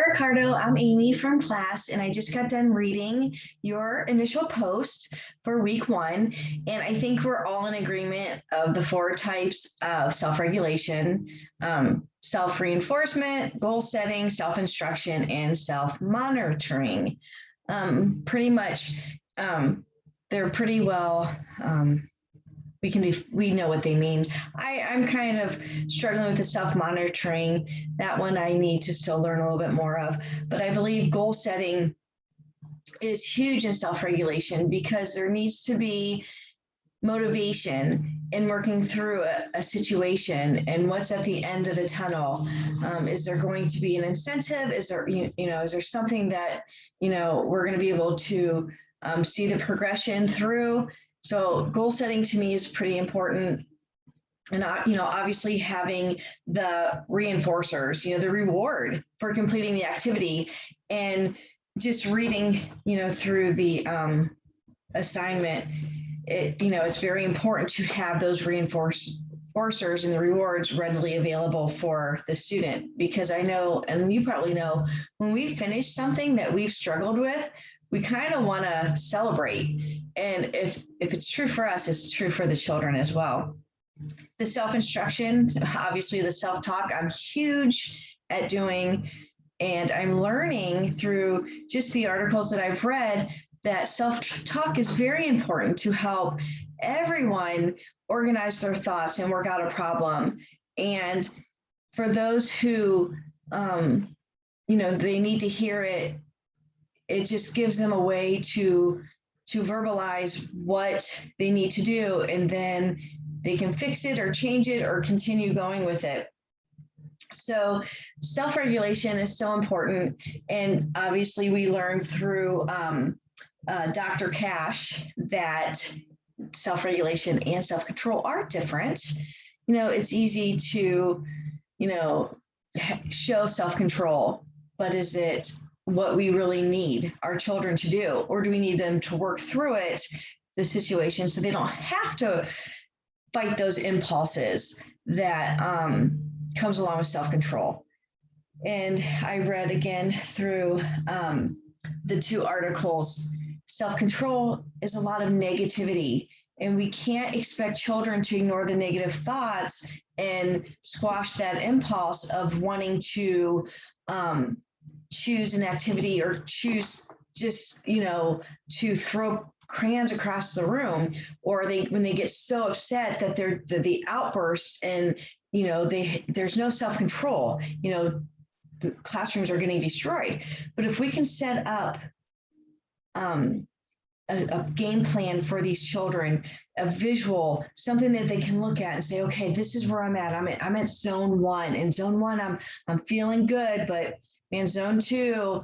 Ricardo, I'm Amy from class, and I just got done reading your initial post for week 1. And I think we're all in agreement of the 4 types of self-regulation, self-reinforcement, goal setting, self-instruction, and self-monitoring. Pretty much, they're pretty well we know what they mean. I'm kind of struggling with the self-monitoring. That one I need to still learn a little bit more of. But I believe goal setting is huge in self-regulation because there needs to be motivation in working through a situation and what's at the end of the tunnel. Is there going to be an incentive? Is there, is there something that, we're going to be able to see the progression through? So goal setting to me is pretty important. And, obviously having the reinforcers, the reward for completing the activity, and just reading, through the assignment, it's very important to have those reinforcers and the rewards readily available for the student, because I know, and you probably know, when we finish something that we've struggled with, we kind of want to celebrate. And if it's true for us, it's true for the children as well. The self-instruction, obviously the self-talk, I'm huge at doing, and I'm learning through just the articles that I've read that self-talk is very important to help everyone organize their thoughts and work out a problem. And for those who, they need to hear it, it just gives them a way to verbalize what they need to do, and then they can fix it or change it or continue going with it. So self-regulation is so important. And obviously we learned through Dr. Cash that self-regulation and self-control are different. It's easy to, show self-control, but is it what we really need our children to do? Or do we need them to work through it, the situation, so they don't have to fight those impulses that comes along with self-control? And I read again through the 2 articles, self-control is a lot of negativity, and we can't expect children to ignore the negative thoughts and squash that impulse of wanting to choose an activity or choose just, to throw crayons across the room, or when they get so upset that they're the outbursts, and, there's no self-control, the classrooms are getting destroyed. But if we can set up a game plan for these children, a visual, something that they can look at and say, okay, this is where I'm at. I'm at zone 1. In zone 1, I'm feeling good, but in zone 2,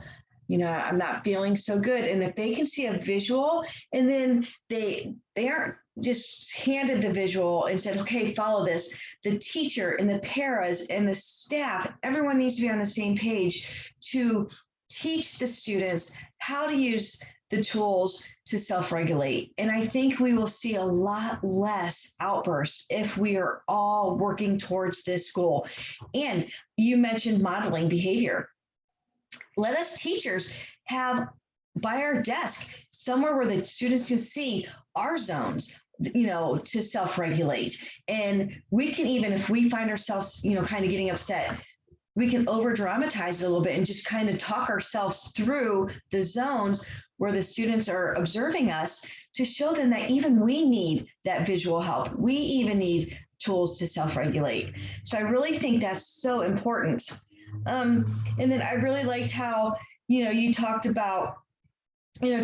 I'm not feeling so good. And if they can see a visual, and then they aren't just handed the visual and said, okay, follow this. The teacher and the paras and the staff, everyone needs to be on the same page to teach the students how to use the tools to self-regulate. And I think we will see a lot less outbursts if we are all working towards this goal. And you mentioned modeling behavior. Let us teachers have by our desk somewhere where the students can see our zones, to self-regulate. And we can, even if we find ourselves, kind of getting upset, we can over dramatize it a little bit and just kind of talk ourselves through the zones where the students are observing us, to show them that even we need that visual help. We even need tools to self-regulate. So I really think that's so important. And then I really liked how, you talked about,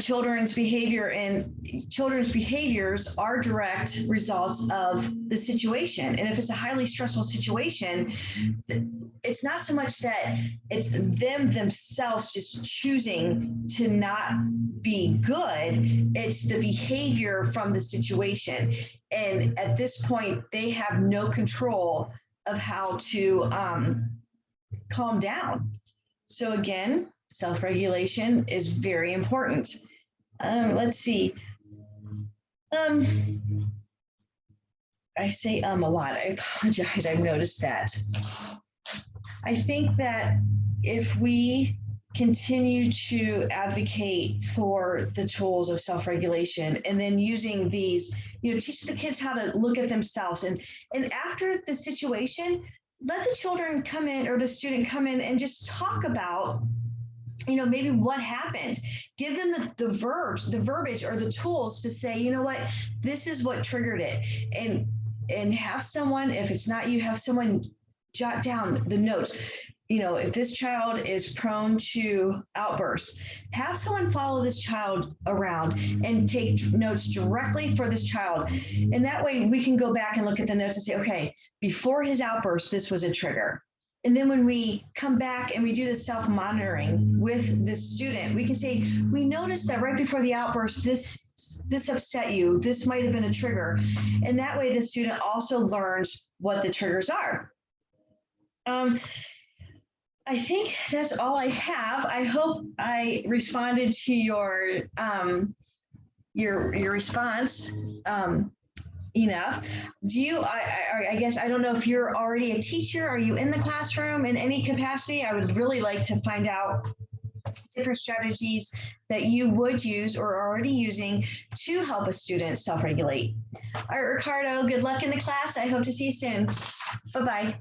children's behavior, and children's behaviors are direct results of the situation. And if it's a highly stressful situation, it's not so much that it's them themselves just choosing to not be good, it's the behavior from the situation. And at this point, they have no control of how to calm down. So again, self-regulation is very important. Let's see. I say a lot. I apologize. I've noticed that. I think that if we continue to advocate for the tools of self-regulation and then using these, teach the kids how to look at themselves, and after the situation, let the children come in or the student come in and just talk about maybe what happened. Give them the verbs, the verbiage or the tools to say, what, this is what triggered it. And have someone, if it's not you, have someone jot down the notes. If this child is prone to outbursts, have someone follow this child around and take notes directly for this child. And that way we can go back and look at the notes and say, okay, before his outburst, this was a trigger. And then when we come back and we do the self-monitoring with the student, we can say, we noticed that right before the outburst, this upset you, this might have been a trigger. And that way the student also learns what the triggers are. I think that's all I have. I hope I responded to your response enough. Do you, I guess, I don't know if you're already a teacher. Are you in the classroom in any capacity? I would really like to find out different strategies that you would use or are already using to help a student self-regulate. All right, Ricardo, good luck in the class. I hope to see you soon. Bye-bye.